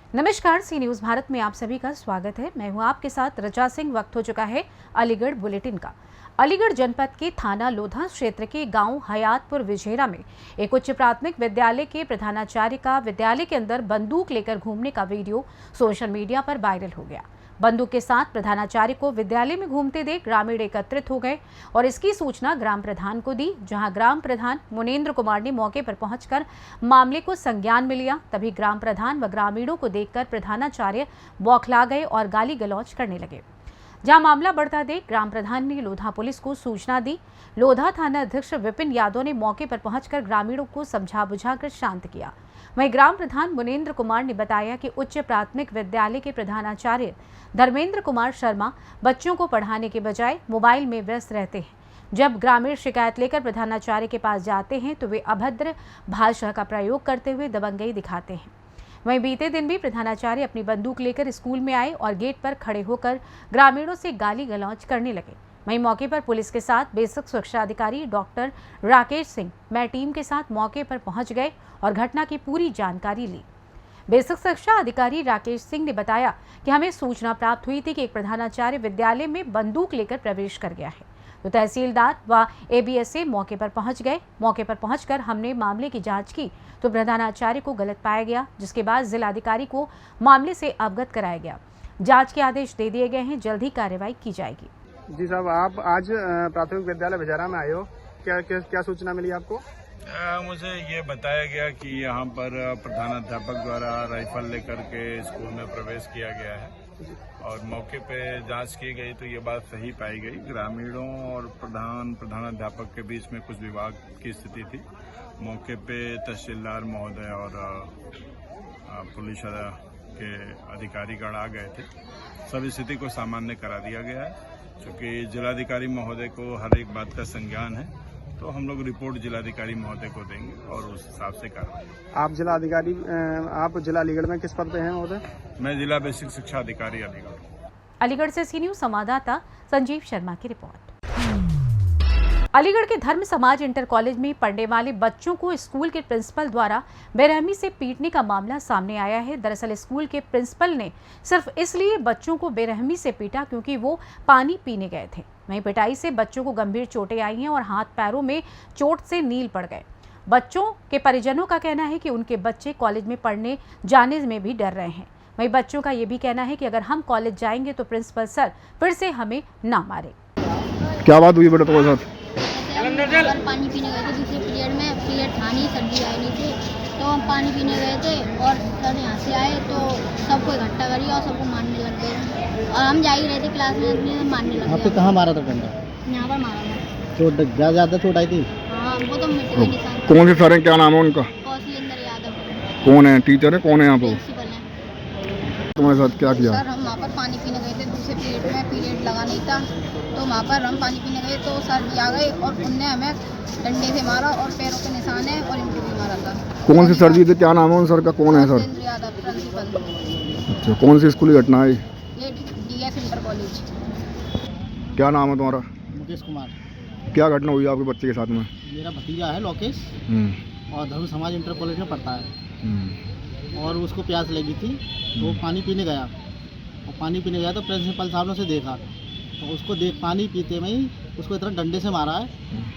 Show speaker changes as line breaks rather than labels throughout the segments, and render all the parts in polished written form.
नमस्कार, सी न्यूज़ भारत में आप सभी का स्वागत है। मैं हूं आपके साथ रचा सिंह। वक्त हो चुका है अलीगढ़ बुलेटिन का। अलीगढ़ जनपद के थाना लोधा क्षेत्र के गांव हयातपुर विजेरा में एक उच्च प्राथमिक विद्यालय के प्रधानाचार्य का विद्यालय के अंदर बंदूक लेकर घूमने का वीडियो सोशल मीडिया पर वायरल हो गया। बंदूक के साथ प्रधानाचार्य को विद्यालय में घूमते देख ग्रामीण एकत्रित हो गए और इसकी सूचना ग्राम प्रधान को दी, जहां ग्राम प्रधान मुनेन्द्र कुमार ने मौके पर पहुंचकर मामले को संज्ञान में लिया। तभी ग्राम प्रधान व ग्रामीणों को देखकर प्रधानाचार्य बौखला गए और गाली गलौज करने लगे। जहां मामला बढ़ता देख ग्राम प्रधान ने लोधा पुलिस को सूचना दी। लोधा थाना अध्यक्ष विपिन यादव ने मौके पर पहुंचकर ग्रामीणों को समझा बुझाकर शांत किया। वहीं ग्राम प्रधान मुनेन्द्र कुमार ने बताया कि उच्च प्राथमिक विद्यालय के प्रधानाचार्य धर्मेंद्र कुमार शर्मा बच्चों को पढ़ाने के बजाय मोबाइल में व्यस्त रहते हैं। जब ग्रामीण शिकायत लेकर प्रधानाचार्य के पास जाते हैं तो वे अभद्र भाषा का प्रयोग करते हुए दबंगई दिखाते हैं। वहीं बीते दिन भी प्रधानाचार्य अपनी बंदूक लेकर स्कूल में आए और गेट पर खड़े होकर ग्रामीणों से गाली गलौज करने लगे। वहीं मौके पर पुलिस के साथ बेसिक सुरक्षा अधिकारी डॉक्टर राकेश सिंह मैं टीम के साथ मौके पर पहुंच गए और घटना की पूरी जानकारी ली। बेसिक शिक्षा अधिकारी राकेश सिंह ने बताया कि हमें सूचना प्राप्त हुई थी कि एक प्रधानाचार्य विद्यालय में बंदूक लेकर प्रवेश कर गया है, तो तहसीलदार व एबीएसए मौके पर पहुंच गए। मौके पर पहुंचकर हमने मामले की जांच की तो प्रधानाचार्य को गलत पाया गया, जिसके बाद जिलाधिकारी को मामले से अवगत कराया गया। जांच के आदेश दे दिए गए हैं, जल्द ही कार्रवाई की जाएगी।
जी साहब, आप आज प्राथमिक विद्यालय विजेरा में आए हो, क्या सूचना मिली आपको?
मुझे ये बताया गया कि यहाँ पर प्रधानाध्यापक द्वारा राइफल लेकर के स्कूल में प्रवेश किया गया है और मौके पे जांच की गई तो ये बात सही पाई गई। ग्रामीणों और प्रधानाध्यापक के बीच में कुछ विवाद की स्थिति थी। मौके पे तहसीलदार महोदय और पुलिस के अधिकारीगण आ गए थे। सभी स्थिति को सामान्य करा दिया गया है। चूँकि जिलाधिकारी महोदय को हर एक बात का संज्ञान है तो हम लोग रिपोर्ट जिलाधिकारी महोदय को देंगे और उस हिसाब से कार्रवाई।
आप जिला अलीगढ़ में किस पद पे हैं महोदय?
मैं जिला बेसिक शिक्षा अधिकारी अलीगढ़।
अलीगढ़ से सी न्यूज़ संवाददाता संजीव शर्मा की रिपोर्ट। अलीगढ़ के धर्म समाज इंटर कॉलेज में पढ़ने वाले बच्चों को स्कूल के प्रिंसिपल द्वारा बेरहमी से पीटने का मामला सामने आया है। दरअसल स्कूल के प्रिंसिपल ने सिर्फ इसलिए बच्चों को बेरहमी से पीटा क्योंकि वो पानी पीने गए थे। वहीं पिटाई से बच्चों को गंभीर चोटें आई हैं और हाथ पैरों में चोट से नील पड़ गए। बच्चों के परिजनों का कहना है कि उनके बच्चे कॉलेज में पढ़ने जाने में भी डर रहे हैं। वहीं बच्चों का ये भी कहना है कि अगर हम कॉलेज जाएंगे तो प्रिंसिपल सर फिर से हमें ना मारे।
क्या बात हुई बेटा तुम्हारे साथ?
पानी पीने गए थे दूसरे पीरियड था नहीं, सर्दी आई नहीं थी, तो हम पानी पीने गए थे और सर यहाँ से आए तो सबको इकट्ठा करी और सबको मारने लग गए और हम जा ही रहे थे क्लास में, मारने लग गए।
आपको कहाँ मारा था डंडा?
यहाँ पर मारा था।
चोट ज्यादा चोट आई थी?
हाँ, वो तो मिट गए निशान।
कौन से सर हैं, क्या नाम है उनका?
कौशलेंद्र यादव।
कौन है टीचर है, कौन है यहाँ पे?
प्रिंसिपल है।
तुम्हारे साथ क्या किया?
सर हम वहाँ पर पानी पीने गए थे दूसरे पीरियड में, पीरियड लगा नहीं था तो वहाँ पर हम पानी पीने गए तो सर भी आ गए और उनने हमें डंडे से मारा और पैरों के निशान है और इनको भी मारा था।
कौन से सर जी थे, क्या नाम है उन सर का? कौन है सर?
कौशलेंद्र यादव प्रिंसिपल।
अच्छा, कौन सी स्कूल की घटना है?
ये डीएफ इंटर कॉलेज।
क्या नाम है तुम्हारा?
मुकेश कुमार।
क्या घटना हुई आपके बच्चे के साथ में?
मेरा भतीजा है लोकेश और धर्म समाज इंटर कॉलेज में पढ़ता है और उसको प्यास लगी थी तो वो पानी पीने गया और पानी पीने गया तो प्रिंसिपल साहब ने उसे देखा तो उसको पानी पीते में ही उसको इतना डंडे से मारा है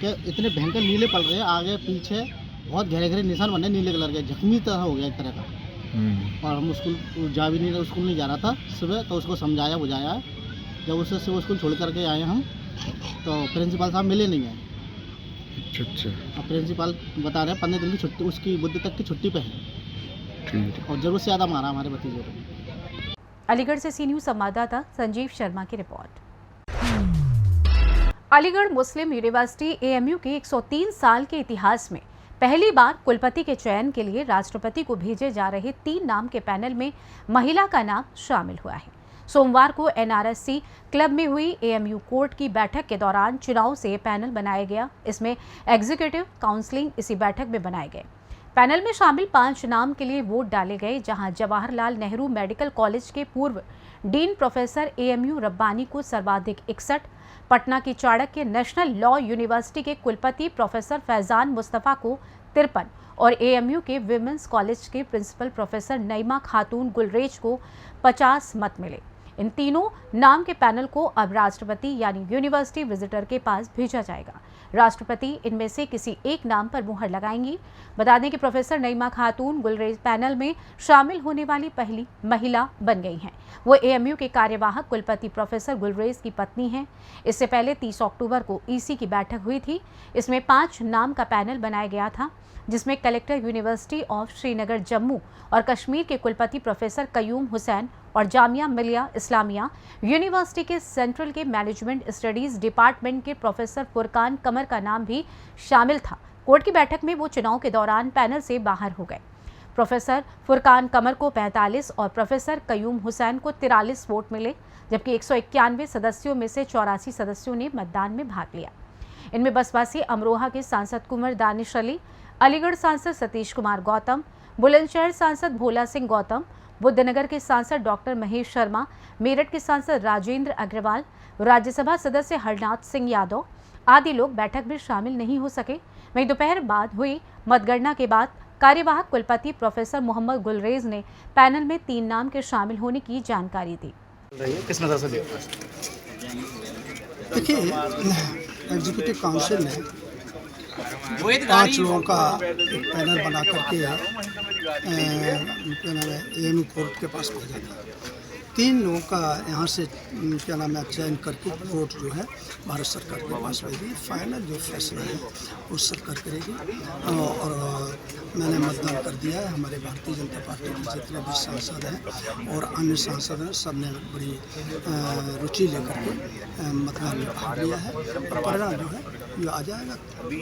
कि इतने भयंकर नीले पड़ रहे हैं, आगे पीछे बहुत गहरे गहरे निशान बने नीले कलर के, जख्मी तरह हो गया एक तरह का। और हम स्कूल जा भी नहीं रहे, स्कूल नहीं जा रहा था सुबह, तो उसको समझाया बुझाया। जब उससे वो स्कूल छोड़ करके आए हम तो प्रिंसिपल साहब मिले नहीं है।
अच्छा।
अब प्रिंसिपल बता रहे हैं 15 दिन की छुट्टी, उसकी बुध तक की छुट्टी पे है और जरूरत से ज़्यादा मारा हमारे भतीजे को।
अलीगढ़ से सी न्यूज़ संवाददाता संजीव शर्मा की रिपोर्ट। अलीगढ़ मुस्लिम यूनिवर्सिटी एएमयू के 103 साल के इतिहास में पहली बार कुलपति के चयन के लिए राष्ट्रपति को भेजे जा रहे 3 नाम के पैनल में महिला का नाम शामिल हुआ है। सोमवार को एनआरएससी क्लब में हुई एएमयू कोर्ट की बैठक के दौरान चुनाव से पैनल बनाया गया। इसमें एग्जीक्यूटिव काउंसलिंग इसी बैठक में बनाए गए। पैनल में शामिल 5 नाम के लिए वोट डाले गए, जहां जवाहरलाल नेहरू मेडिकल कॉलेज के पूर्व डीन प्रोफेसर एएमयू रब्बानी को सर्वाधिक 61, पटना की चाणक्य नेशनल लॉ यूनिवर्सिटी के कुलपति प्रोफेसर फैजान मुस्तफ़ा को 53 और एएमयू के विमेंस कॉलेज के प्रिंसिपल प्रोफेसर नईमा खातून गुलरेज को 50 मत मिले। इन तीनों नाम के पैनल को अब राष्ट्रपति यानी यूनिवर्सिटी विजिटर के पास भेजा जाएगा। राष्ट्रपति इनमें से किसी एक नाम पर मुहर लगाएंगी। बता दें कि प्रोफेसर नईमा खातून गुलरेज पैनल में शामिल होने वाली पहली महिला बन गई हैं। वो एएमयू के कार्यवाहक कुलपति प्रोफेसर गुलरेज की पत्नी हैं। इससे पहले 30 अक्टूबर को ईसी की बैठक हुई थी। इसमें 5 नाम का पैनल बनाया गया था, जिसमें collector university of Srinagar Jammu और कश्मीर के कुलपति प्रोफेसर कयूम हुसैन और जामिया मिलिया इस्लामिया यूनिवर्सिटी के सेंट्रल के मैनेजमेंट स्टडीज डिपार्टमेंट के प्रोफेसर फुरकान कमर का नाम भी शामिल था। कोर्ट की बैठक में वो चुनाव के दौरान पैनल से बाहर हो गए। प्रोफेसर फुरकान कमर को 45 और प्रोफेसर कयूम हुसैन को 43 वोट मिले, जबकि 191 सदस्यों में से 84 सदस्यों ने मतदान में भाग लिया। इनमें बसपा से अमरोहा के सांसद कुंवर दानिश अली, अलीगढ़ सांसद सतीश कुमार गौतम, बुलंदशहर सांसद भोला सिंह गौतम, बुद्धनगर के सांसद डॉक्टर महेश शर्मा, मेरठ के सांसद राजेंद्र अग्रवाल, राज्यसभा सदस्य हरनाथ सिंह यादव आदि लोग बैठक में शामिल नहीं हो सके। वहीं दोपहर बाद हुई मतगणना के बाद कार्यवाहक कुलपति प्रोफेसर मोहम्मद गुलरेज ने पैनल में 3 नाम के शामिल होने की जानकारी दी।
किस नजर से देखते हैं?
देखिए, एग्जीक्यूटिव काउंसिल ने 5 लोगों का एक पैनल बना करके एएमयू कोर्ट के पास भेजा था। 3 लोगों का यहाँ से चयन करके कोर्ट जो है भारत सरकार के पास भेजी। फाइनल जो फैसला है वो सरकार करेगी। और मैंने मतदान कर दिया है। हमारे भारतीय जनता पार्टी के जितने भी सांसद हैं और अन्य सांसद हैं, सब ने बड़ी रुचि लेकर के मतदान में भाग लिया है। और परिणाम जो है ये आ जाएगा,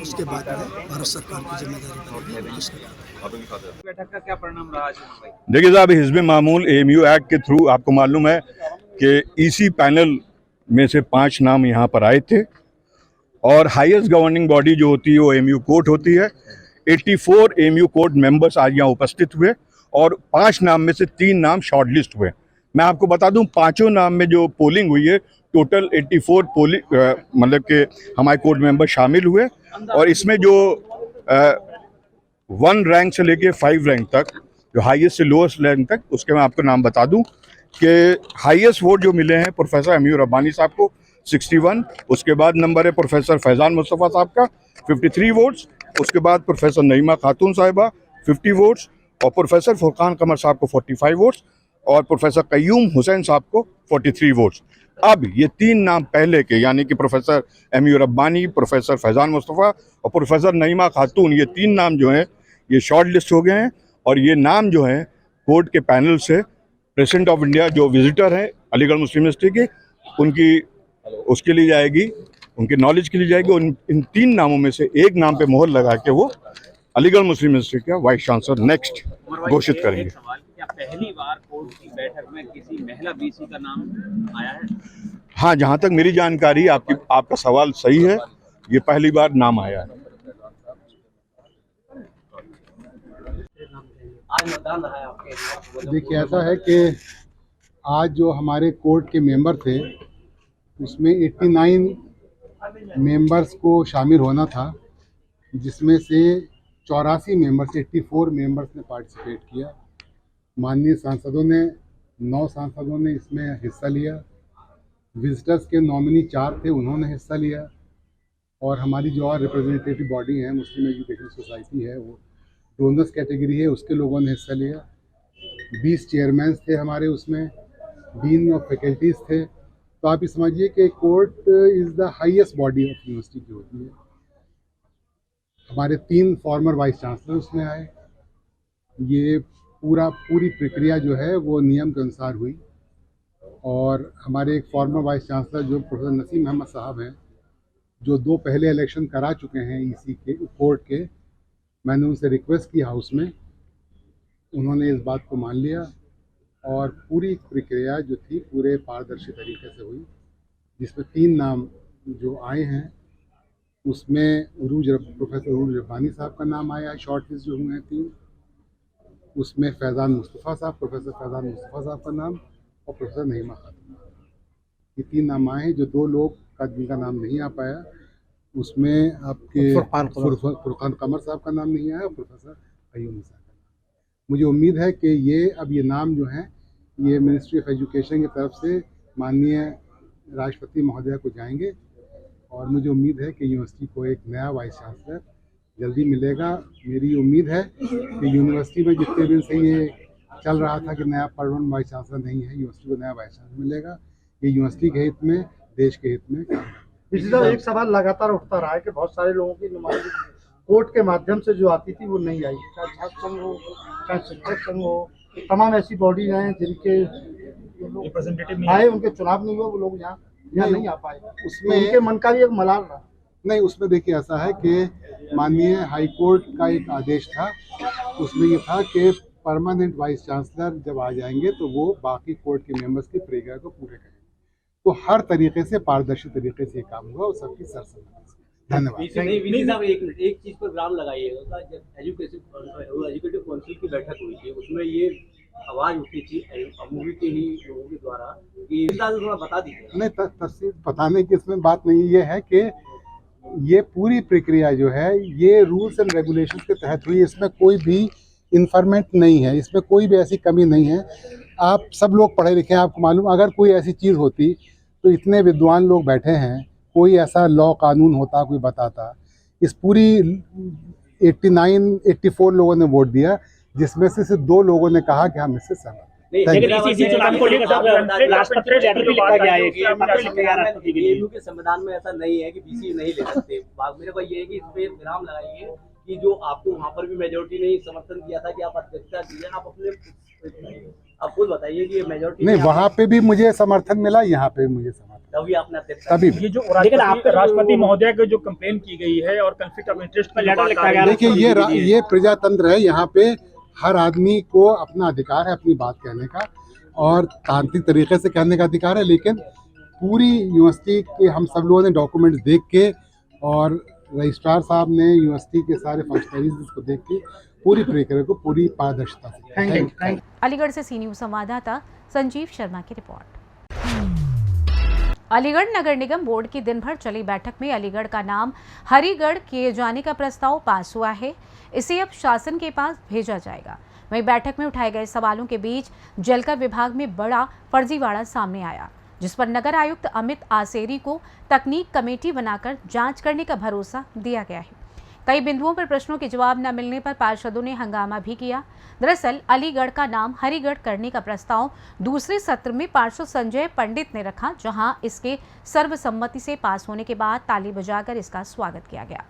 उसके बाद जो है भारत सरकार की जिम्मेदारी बनेगी।
बैठक का क्या परिणाम रहा?
देखिए साहब, हिज़्ब मामूल एएमयू एक्ट के थ्रू आपको मालूम है कि ईसी पैनल में से 5 नाम यहाँ पर आए थे और हाईएस्ट गवर्निंग बॉडी जो होती है वो एएमयू कोर्ट होती है। 84 एएमयू कोर्ट मेंबर्स आज यहाँ उपस्थित हुए और 5 नाम में से 3 नाम शॉर्टलिस्ट हुए। मैं आपको बता दूं, 5 नाम में जो पोलिंग हुई है, टोटल 84 पोलिंग मतलब के हमारे कोर्ट मेंबर शामिल हुए और इसमें जो 1 रैंक से लेके 5 रैंक तक, जो हाईएस्ट से लोएस्ट रैंक तक, उसके मैं आपको नाम बता दूं कि हाईएस्ट वोट जो मिले हैं प्रोफेसर एमयू रब्बानी साहब को 61, उसके बाद नंबर है प्रोफेसर फैजान मुस्तफ़ा साहब का 53 वोट्स, उसके बाद प्रोफेसर नईमा खातून साहिबा 50 वोट्स और प्रोफेसर फुरकान कमर साहब को 45 वोट्स और प्रोफेसर कयूम हुसैन साहब को 43 वोट्स। अब ये 3 नाम पहले के यानी कि professor MU Rabbani, professor Faizan Mustafa और प्रोफेसर नईमा खातून, ये 3 नाम जो हैं ये शॉर्ट लिस्ट हो गए हैं और ये नाम जो हैं कोर्ट के पैनल से प्रेसिडेंट ऑफ इंडिया जो विजिटर हैं अलीगढ़ मुस्लिम यूनिवर्सिटी के, उनकी उसके लिए जाएगी, उनके नॉलेज के लिए जाएगी और इन 3 नामों में से एक नाम पे मोहर लगा के वो अलीगढ़ मुस्लिम यूनिवर्सिटी का वाइस चांसलर नेक्स्ट घोषित करेंगे।
क्या पहली बार कोर्ट की बैठक में किसी महिला बीसी का नाम आया है?
हाँ, जहाँ तक मेरी जानकारी, आपका सवाल सही है, ये पहली बार नाम आया है।
आज मतदान रहा है आपके?
देखिए, ऐसा है कि आज जो हमारे कोर्ट के मेंबर थे उसमें 89 मेंबर्स को शामिल होना था, जिसमें से 84 मेंबर्स 84 मेंबर्स ने पार्टिसिपेट किया। माननीय सांसदों ने 9 सांसदों ने इसमें हिस्सा लिया। विजिटर्स के नॉमिनी 4 थे, उन्होंने हिस्सा लिया और हमारी जो और रिप्रेजेंटेटिव बॉडी है मुस्लिम एजुकेशन सोसाइटी है, वो डोनर्स कैटेगरी है, उसके लोगों ने हिस्सा लिया। 20 चेयरमैन थे हमारे उसमें, डीन ऑफ फैकल्टीज़ थे। तो आप ये समझिए कि court is the highest body of university की होती है। हमारे 3 फॉर्मर वाइस चांसलर उसमें आए। ये पूरी प्रक्रिया जो है वो नियम के अनुसार हुई और हमारे एक फॉर्मर वाइस चांसलर जो प्रोफेसर नसीम अहमद साहब हैं, जो 2 पहले इलेक्शन करा चुके हैं ईसी के कोर्ट के, मैंने उनसे रिक्वेस्ट की हाउस में, उन्होंने इस बात को मान लिया और पूरी प्रक्रिया जो थी पूरे पारदर्शी तरीके से हुई, जिसमें 3 नाम जो आए हैं उसमें प्रोफेसर उरूज रब्बानी साहब का नाम आया है, शॉर्ट लिस्ट जो हुए हैं 3। उसमें फैज़ान मुस्तफ़ा साहब, प्रोफेसर फैज़ान मुस्तफ़ा साहब का नाम, और प्रोफेसर नईमा खातून, ये 3 नाम आए हैं। जो 2 लोग का जिनका नाम नहीं आ पाया, उसमें आपके फुरकान कमर साहब का नाम नहीं आया, प्रोफेसर अय्यूब निसा का नाम। मुझे उम्मीद है कि ये नाम जो हैं ये मिनिस्ट्री ऑफ एजुकेशन की तरफ से माननीय राष्ट्रपति महोदया को जाएंगे, और मुझे उम्मीद है कि यूनिवर्सिटी को एक नया वाइस चांसलर जल्दी मिलेगा। मेरी उम्मीद है कि यूनिवर्सिटी में जितने दिन से ये चल रहा था कि नया परमानेंट वाइस चांसलर नहीं है, यूनिवर्सिटी को नया वाइस चांसलर मिलेगा। ये यूनिवर्सिटी के हित में, देश के हित में काम करेगा।
पिछले साल एक सवाल लगातार उठता रहा है कि बहुत सारे लोगों की नुमाइंदगी कोर्ट के माध्यम से जो आती थी वो नहीं आई, चाहे छात्र संघ हो, चाहे शिक्षक संघ हो, तमाम ऐसी बॉडीज हैं जिनके रिप्रेजेंटेटिव आए, उनके चुनाव नहीं हुए, वो लोग यहाँ नहीं आ पाए। उसमें उनके मन का भी एक मलाल रहा।
नहीं, उसमें देखिए ऐसा है कि माननीय हाई कोर्ट का एक आदेश था, उसमें ये था कि परमानेंट वाइस चांसलर जब आ जाएंगे तो वो बाकी कोर्ट के मेंबर्स की प्रक्रिया को पूरे करेंगे। तो हर तरीके से पारदर्शी तरीके से ये काम हुआ और सबकी सरसम्मति से। धन्यवाद।
एक चीज पर विराम लगाइएगा। जब एजुकेटिव काउंसिल की बैठक हुई थी, उसमें ये आवाज उठी थी अमूवी के ही लोगों के द्वारा कि थोड़ा बता दीजिए।
नहीं, तफसील बताने की इसमें बात नहीं, ये है कि ये पूरी प्रक्रिया जो है ये रूल्स एंड रेगुलेशंस के तहत हुई। इसमें कोई भी इन्फॉर्मेंट नहीं है, इसमें कोई भी ऐसी कमी नहीं है। आप सब लोग पढ़े लिखे हैं, आपको मालूम, अगर कोई ऐसी चीज़ होती तो इतने विद्वान लोग बैठे हैं, कोई ऐसा लॉ कानून होता, कोई बताता। इस पूरी 84 लोगों ने वोट दिया, जिसमें से सिर्फ 2 लोगों ने कहा कि हम इससे सहमत हैं।
संविधान में ऐसा नहीं है कि बीसी नहीं ले सकते। मेरे को ये है कि इस पे विराम लगाइए कि जो आपको वहाँ पर भी मेजोरिटी ने समर्थन किया था कि आप अध्यक्षता कीजिए, आप खुद बताइए कि मेजोरिटी
नहीं, वहाँ पे भी मुझे समर्थन मिला, यहाँ पे भी मुझे समर्थन,
तभी आपने अध्यक्षता।
तभी
ये जो लेकिन आपके राष्ट्रपति महोदय को जो कंप्लेन की गई है और कॉन्फ्लिक्ट ऑफ इंटरेस्ट का लेटर लिखा गया,
देखिए ये प्रजातंत्र है, यहाँ पे हर आदमी को अपना अधिकार है अपनी बात कहने का और तांत्रिक तरीके से कहने का अधिकार है। लेकिन पूरी यूनिवर्सिटी के हम सब लोगों ने डॉक्यूमेंट्स देख के और रजिस्ट्रार साहब ने यूनिवर्सिटी के सारे फंक्शनरीज को देख के पूरी प्रक्रिया को पूरी पारदर्शिता से। Thank you.
अलीगढ़ से सी न्यूज़ संवाददाता संजीव शर्मा की रिपोर्ट। अलीगढ़ नगर निगम बोर्ड की दिन भर चली बैठक में अलीगढ़ का नाम हरिगढ़ किए जाने का प्रस्ताव पास हुआ है। इसे अब शासन के पास भेजा जाएगा। वहीं बैठक में उठाए गए सवालों के बीच जलकर विभाग में बड़ा फर्जीवाड़ा सामने आया, जिस पर नगर आयुक्त अमित आसेरी को तकनीक कमेटी बनाकर जांच करने का भरोसा दिया गया है। कई बिंदुओं पर प्रश्नों के जवाब न मिलने पर पार्षदों ने हंगामा भी किया। दरअसल अलीगढ़ का नाम हरिगढ़ करने का प्रस्ताव दूसरे सत्र में पार्षद संजय पंडित ने रखा, जहां इसके सर्वसम्मति से पास होने के बाद ताली बजाकर इसका स्वागत किया गया।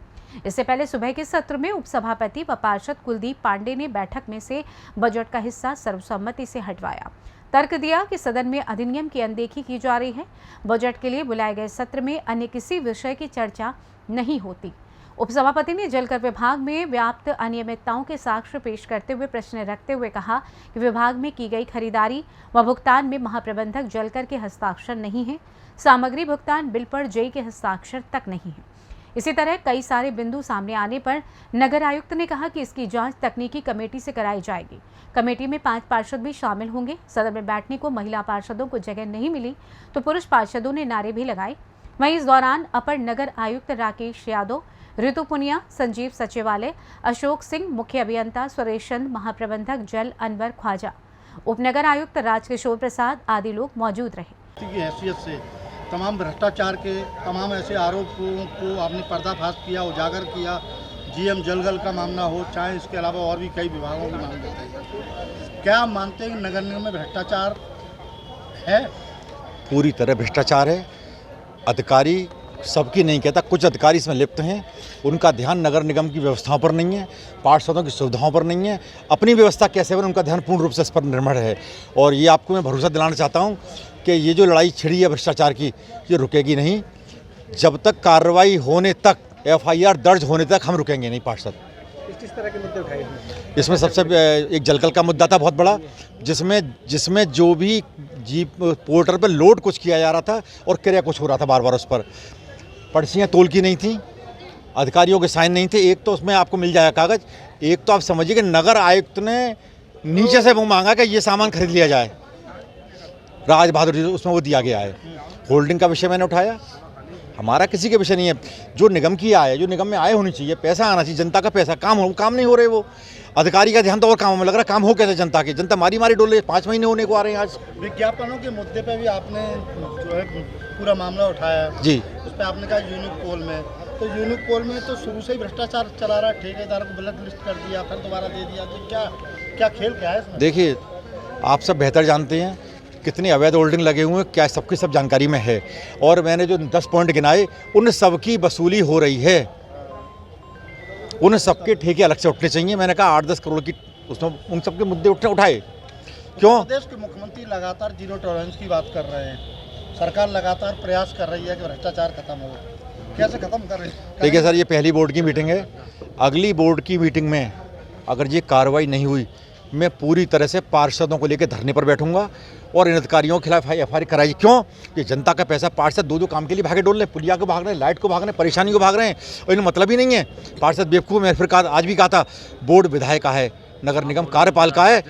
इससे पहले सुबह के सत्र में उपसभापति व पार्षद कुलदीप पांडे ने बैठक में से बजट का हिस्सा सर्वसम्मति से हटवाया। तर्क दिया कि सदन में अधिनियम की अनदेखी की जा रही है। बजट के लिए बुलाए गए सत्र में अन्य किसी विषय की चर्चा नहीं होती। उपसभापति ने जलकर विभाग में व्याप्त अनियमितताओं के साक्ष्य पेश करते हुए प्रश्न रखते हुए कहा कि विभाग में की गई खरीदारी व भुगतान में महाप्रबंधक जलकर के हस्ताक्षर नहीं है। सामग्री भुगतान बिल पर जेई के हस्ताक्षर तक नहीं है। इसी तरह कई सारे बिंदु सामने आने पर नगर आयुक्त ने कहा कि इसकी जांच तकनीकी कमेटी से कराई जाएगी। कमेटी में 5 पार्षद भी शामिल होंगे। सदन में बैठने को महिला पार्षदों को जगह नहीं मिली तो पुरुष पार्षदों ने नारे भी लगाए। वहीं इस दौरान अपर नगर आयुक्त राकेश यादव, ऋतु पुनिया, संजीव सचिवालय, अशोक सिंह, मुख्य अभियंता सुरेश चंद, महाप्रबंधक जल अनवर ख्वाजा, उपनगर आयुक्त राजकिशोर प्रसाद आदि लोग मौजूद रहे।
की हैसियत से तमाम भ्रष्टाचार के तमाम ऐसे आरोपों को आपने पर्दाफाश किया, उजागर किया। जीएम जलगल का मामला हो, चाहे इसके अलावा और भी कई विभागों के मामले थे। क्या आप मानते हैं कि नगर निगम में भ्रष्टाचार है?
पूरी तरह भ्रष्टाचार है। अधिकारी सबकी नहीं कहता, कुछ अधिकारी इसमें लिप्त हैं। उनका ध्यान नगर निगम की व्यवस्थाओं पर नहीं है, पार्षदों की सुविधाओं पर नहीं है। अपनी व्यवस्था कैसे बने उनका ध्यान पूर्ण रूप से इस पर निर्भर है। और ये आपको मैं भरोसा दिलाना चाहता हूँ कि ये जो लड़ाई छिड़ी है भ्रष्टाचार की, ये रुकेगी नहीं। जब तक कार्रवाई होने तक, FIR दर्ज होने तक हम रुकेंगे नहीं पार्षद।
किस तरह के मुद्दे उठाए?
इसमें सबसे एक जलकल का मुद्दा था बहुत बड़ा, जिसमें जो भी जी पोर्टल पर लोड कुछ किया जा रहा था और क्रिया कुछ हो रहा था बार बार। उस पर पर्चियाँ तोल की नहीं थी, अधिकारियों के साइन नहीं थे। एक तो उसमें आपको मिल जाएगा कागज़, एक तो आप समझिए कि नगर आयुक्त ने नीचे से वो मांगा कि ये सामान खरीद लिया जाए, राज बहादुर जी उसमें वो दिया गया है। होल्डिंग का विषय मैंने उठाया, हमारा किसी के विषय नहीं है। जो निगम की आय है, जो निगम में आय होनी चाहिए, पैसा आना चाहिए, जनता का पैसा, काम नहीं हो रहे। वो अधिकारी का ध्यान तो और कामों में लग रहा है, काम हो कैसे जनता की? जनता मारी डोल रही है, 5 महीने होने को आ रहे हैं आज।
विज्ञापनों के मुद्दे पे भी आपने जो है पूरा मामला उठाया
जी।
उस पर आपने कहा यूनिक पोल में, तो यूनिक पोल में तो शुरू से ही भ्रष्टाचार चला रहा है, ठेकेदार को ब्लैक लिस्ट कर दिया, फिर दोबारा दे दिया, तो क्या खेल क्या है इसमें?
देखिए, आप सब बेहतर जानते हैं कितनी अवैध होल्डिंग लगे हुए हैं, क्या सबकी सब जानकारी में है। और मैंने जो 10 पॉइंट गिनाए, उन सब की वसूली हो रही है, उन सबके ठेके अलग से उठने चाहिए। मैंने कहा 8-10 करोड़ की उसमें उन सबके मुद्दे उठाए। क्यों?
प्रदेश के मुख्यमंत्री लगातार जीरो टॉलरेंस की बात कर रहे हैं, सरकार लगातार प्रयास कर रही है कि भ्रष्टाचार खत्म हो, कैसे खत्म कर रही है?
देखिए सर, ये पहली बोर्ड की मीटिंग है। अगली बोर्ड की मीटिंग में अगर ये कार्रवाई नहीं हुई, मैं पूरी तरह से पार्षदों को लेकर धरने पर बैठूंगा और इन अधिकारियों के खिलाफ FIR कराई। क्यों? ये जनता का पैसा, पार्षद 2-2 काम के लिए भागे डोल रहे, पुलिया को भाग रहे हैं, लाइट को भाग रहे हैं, परेशानी को भाग रहे हैं, और इन्हें मतलब ही नहीं है। पार्षद बेवकूफ़, मैं फिर कहा, आज भी कहा था, बोर्ड विधायक का है, नगर निगम कार्यपालिका है।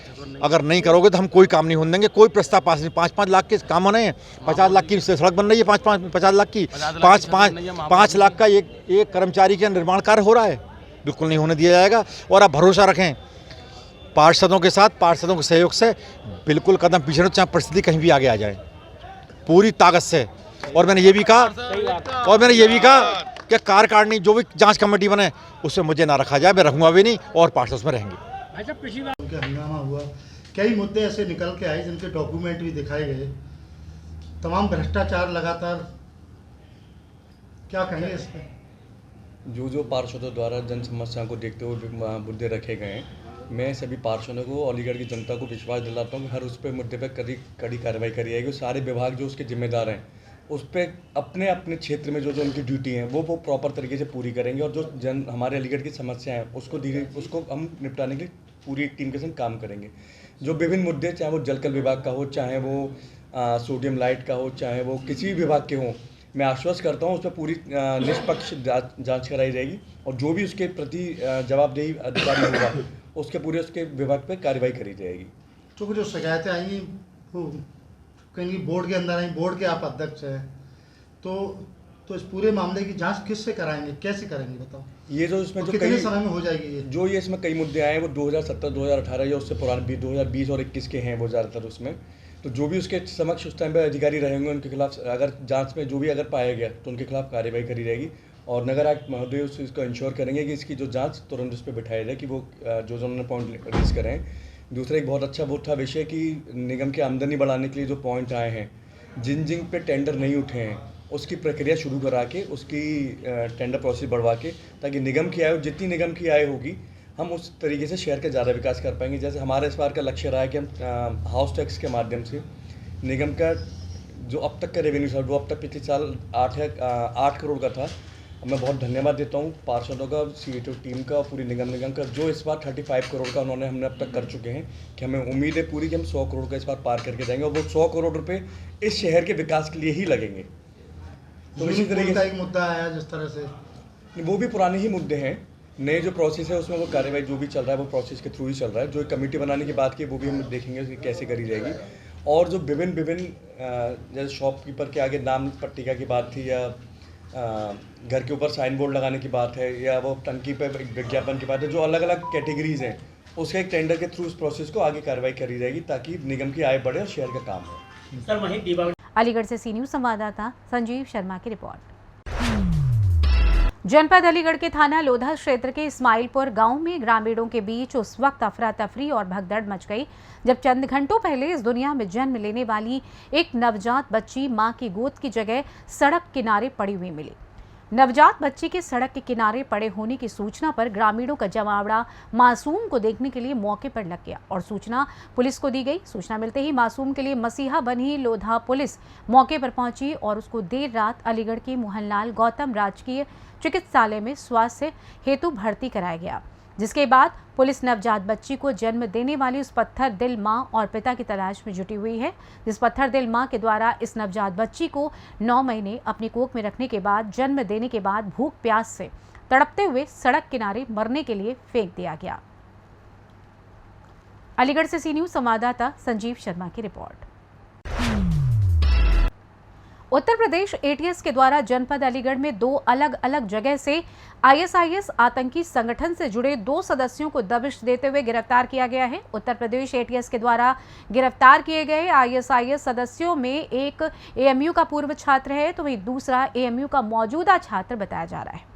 अगर नहीं करोगे तो हम कोई काम नहीं होने देंगे। कोई प्रस्ताव पास नहीं। 5-5 लाख के काम बने हैं, 50 लाख की सड़क बन रही है, 50 लाख की, 5 लाख का एक कर्मचारी का निर्माण कार्य हो रहा है। बिल्कुल नहीं होने दिया जाएगा। और आप भरोसा रखें, पार्षदों के साथ, पार्षदों के सहयोग से बिल्कुल कदम पीछे, चाहे परिस्थिति कहीं भी आगे आ जाए, पूरी ताकत से। और मैंने ये भी कहा कि कार्यकारिणी जो भी जांच कमेटी बने उससे मुझे ना रखा जाए, मैं रखूंगा भी नहीं, और पार्षद उसमें रहेंगे।
हंगामा हुआ, कई मुद्दे ऐसे निकल के आए जिनके डॉक्यूमेंट भी दिखाए गए, तमाम भ्रष्टाचार लगातार, क्या कहेंगे इस पर?
जो पार्षदों द्वारा जन समस्याओं को देखते हुए मुद्दे रखे गए हैं, मैं सभी पार्षदों को, अलीगढ़ की जनता को विश्वास दिलाता हूँ कि हर उस पर मुद्दे पर कड़ी कार्रवाई करी जाएगी। सारे विभाग जो उसके जिम्मेदार हैं उस पर अपने अपने क्षेत्र में जो उनकी ड्यूटी है वो प्रॉपर तरीके से पूरी करेंगे, और जो हमारे अलीगढ़ की समस्याएं हैं उसको हम निपटाने के लिए पूरी एक टीम के संग काम करेंगे। जो विभिन्न मुद्दे, चाहे वो जलकल विभाग का हो, चाहे वो सोडियम लाइट का हो, चाहे वो किसी भी विभाग के हों, मैं आश्वस्त करता हूँ उस पर पूरी निष्पक्ष जांच कराई जाएगी, और जो भी उसके प्रति जवाबदेही अधिकारी होगा उसके विभाग पे कार्रवाई करी जाएगी।
चूँकि जो शिकायतें आई वो कहीं बोर्ड के अंदर आई, बोर्ड के आप अध्यक्ष हैं, तो इस पूरे मामले की जांच किससे कराएंगे, कैसे करेंगे, बताओ?
ये जो इसमें जो
कितने समय में हो जाएगी ये
इसमें कई मुद्दे आए हैं वो 2017, 2018 या उससे पुराने 2020 और 21 के हैं वो ज़्यादातर उसमें। तो जो भी उसके समक्ष उस टाइम पे अधिकारी रहेंगे उनके खिलाफ अगर जांच में जो भी अगर पाया गया तो उनके खिलाफ कार्रवाई करी जाएगी, और नगर आयुक्त महोदय उस चीज़ को इंश्योर करेंगे कि इसकी जो जांच तुरंत उस पर बिठाया जाए कि वो जो उन्होंने पॉइंट रेज करे हैं। दूसरा एक बहुत अच्छा वो था विषय कि निगम की आमदनी बढ़ाने के लिए जो पॉइंट आए हैं, जिन पे टेंडर नहीं उठे हैं उसकी प्रक्रिया शुरू करा के उसकी टेंडर प्रोसेस बढ़वा के, ताकि निगम की आय, जितनी निगम की आय होगी हम उस तरीके से शहर का ज़्यादा विकास कर पाएंगे। जैसे हमारे इस बार का लक्ष्य रहा है कि हम हाउस टैक्स के माध्यम से निगम का जो अब तक का रेवेन्यू था वो अब तक पिछले साल 8 करोड़ का था। मैं बहुत धन्यवाद देता हूँ पार्षदों का, CATO टीम का और पूरी निगम का, जो इस बार 35 करोड़ का हमने अब तक कर चुके हैं, कि हमें उम्मीद है पूरी कि हम 100 करोड़ का इस बार पार करके जाएंगे, और वो 100 करोड़ रुपए इस शहर के विकास के लिए ही लगेंगे।
तो इसी तरीके का एक मुद्दा आया जिस तरह से,
वो भी पुराने ही मुद्दे हैं, नए जो प्रोसेस है उसमें वो कार्रवाई जो भी चल रहा है वो प्रोसेस के थ्रू ही चल रहा है। जो कमेटी बनाने की बात की वो भी हम देखेंगे कि कैसे करी जाएगी, और जो विभिन्न जैसे शॉपकीपर के आगे नाम पट्टिका की बात थी, या घर के ऊपर साइन बोर्ड लगाने की बात है, या वो टंकी पे विज्ञापन की बात है, जो अलग अलग कैटेगरीज हैं उसका एक टेंडर के थ्रू उस प्रोसेस को आगे कार्रवाई करी जाएगी ताकि निगम की आय बढ़े और शहर का काम हो।
सर वहीं दीपावली
अलीगढ़ से सी न्यूज संवाददाता संजीव शर्मा की रिपोर्ट। जनपद अलीगढ़ के थाना लोधा क्षेत्र के इस्माइलपुर गांव में ग्रामीणों के बीच उस वक्त अफरा तफरी और भगदड़ मच गई जब चंद घंटों पहले इस दुनिया में जन्म लेने वाली एक नवजात बच्ची मां की गोद की जगह सड़क किनारे पड़ी हुई मिली। नवजात बच्ची के सड़क के किनारे पड़े होने की सूचना पर ग्रामीणों का जमावड़ा मासूम को देखने के लिए मौके पर लग गया और सूचना पुलिस को दी गई। सूचना मिलते ही मासूम के लिए मसीहा बनी लोधा पुलिस मौके पर पहुंची और उसको देर रात अलीगढ़ के मोहनलाल गौतम राजकीय चिकित्सालय में स्वास्थ्य हेतु भर्ती कराया गया, जिसके बाद पुलिस नवजात बच्ची को जन्म देने वाली उस पत्थर दिल मां और पिता की तलाश में जुटी हुई है, जिस पत्थर दिल मां के द्वारा इस नवजात बच्ची को 9 महीने अपनी कोख में रखने के बाद जन्म देने के बाद भूख प्यास से तड़पते हुए सड़क किनारे मरने के लिए फेंक दिया गया। अलीगढ़ से सी न्यूज़ संवाददाता संजीव शर्मा की रिपोर्ट। उत्तर प्रदेश एटीएस के द्वारा जनपद अलीगढ़ में 2 अलग अलग जगह से आईएसआईएस आतंकी संगठन से जुड़े 2 सदस्यों को दबिश देते हुए गिरफ्तार किया गया है। उत्तर प्रदेश एटीएस के द्वारा गिरफ्तार किए गए आईएसआईएस सदस्यों में एक एएमयू का पूर्व छात्र है, तो वहीं दूसरा एएमयू का मौजूदा छात्र बताया जा रहा है।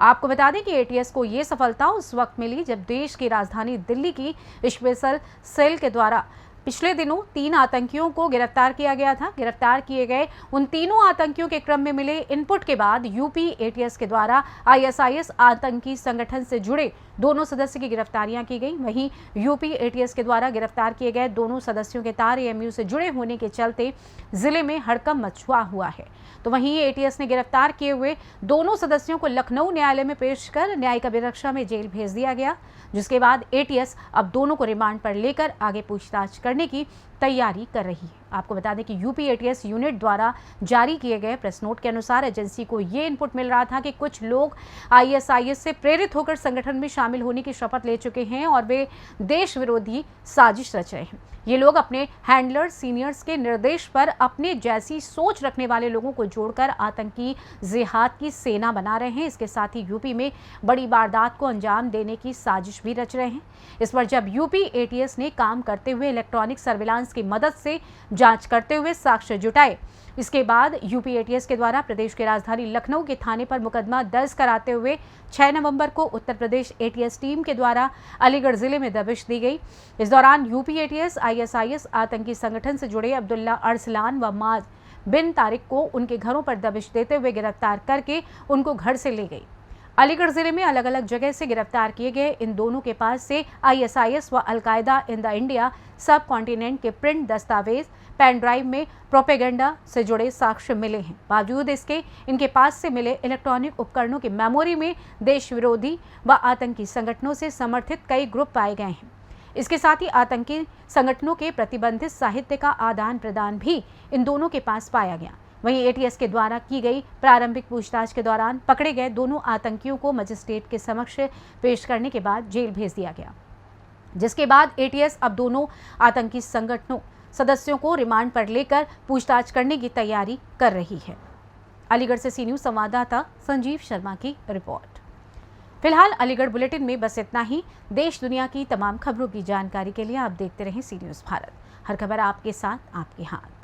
आपको बता दें कि एटीएस को ये सफलता उस वक्त मिली जब देश की राजधानी दिल्ली की स्पेशल सेल के द्वारा पिछले दिनों 3 आतंकियों को गिरफ्तार किया गया था। गिरफ्तार किए गए उन तीनों आतंकियों के क्रम में मिले इनपुट के बाद यूपी एटीएस के द्वारा आईएसआईएस आतंकी संगठन से जुड़े दोनों सदस्य की गिरफ्तारियां की गई। वहीं यूपी एटीएस के द्वारा गिरफ्तार किए गए दोनों सदस्यों के तार एएमयू से जुड़े होने के चलते जिले में हड़कंप मचा हुआ है। तो वहीं एटीएस ने गिरफ्तार किए हुए दोनों सदस्यों को लखनऊ न्यायालय में पेश कर न्यायिक अभिरक्षा में जेल भेज दिया गया, जिसके बाद एटीएस अब दोनों को रिमांड पर लेकर आगे पूछताछ करने की तैयारी कर रही है। आपको बता दें कि यूपी एटीएस यूनिट द्वारा जारी किए गए प्रेस नोट के अनुसार एजेंसी को ये इनपुट मिल रहा था कि कुछ लोग आईएसआईएस से प्रेरित होकर संगठन में शामिल होने की शपथ ले चुके हैं और वे देश विरोधी साजिश रच रहे हैं। ये लोग अपने हैंडलर सीनियर्स के निर्देश पर अपने जैसी सोच रखने वाले लोगों को जोड़कर आतंकी जिहाद की सेना बना रहे हैं। इसके साथ ही यूपी में बड़ी वारदात को अंजाम देने की साजिश भी रच रहे हैं। इस पर जब यूपी एटीएस ने काम करते हुए इलेक्ट्रॉनिक सर्विलांस की मदद से जांच करते हुए साक्ष्य जुटाए, इसके बाद यूपी एटीएस के द्वारा प्रदेश की राजधानी लखनऊ के थाने पर मुकदमा दर्ज कराते हुए 6 नवंबर को उत्तर प्रदेश एटीएस टीम के द्वारा अलीगढ़ जिले में दबिश दी गई। इस दौरान यूपी एटीएस आईएसआईएस आतंकी संगठन से जुड़े अब्दुल्ला अरसलान व माज बिन तारिक को उनके घरों पर दबिश देते हुए गिरफ्तार करके उनको घर से ले गई। अलीगढ़ जिले में अलग अलग जगह से गिरफ्तार किए गए इन दोनों के पास से आईएसआईएस व अलकायदा इन द इंडिया सब कॉन्टिनेंट के प्रिंट दस्तावेज, पेन ड्राइव में प्रोपेगेंडा से जुड़े साक्ष्य मिले हैं। बावजूद इसके इनके पास से मिले इलेक्ट्रॉनिक उपकरणों की मेमोरी में देश विरोधी व आतंकी संगठनों से समर्थित कई ग्रुप पाए गए हैं। इसके साथ ही आतंकी संगठनों के प्रतिबंधित साहित्य का आदान प्रदान भी इन दोनों के पास पाया गया। वहीं एटीएस के द्वारा की गई प्रारंभिक पूछताछ के दौरान पकड़े गए दोनों आतंकियों को मजिस्ट्रेट के समक्ष पेश करने के बाद जेल भेज दिया गया, जिसके बाद एटीएस अब दोनों आतंकी संगठनों सदस्यों को रिमांड पर लेकर पूछताछ करने की तैयारी कर रही है। अलीगढ़ से सी न्यूज़ संवाददाता संजीव शर्मा की रिपोर्ट। फिलहाल अलीगढ़ बुलेटिन में बस इतना ही। देश दुनिया की तमाम खबरों की जानकारी के लिए आप देखते रहें सी न्यूज़ भारत। हर खबर आपके साथ, आपके हाथ।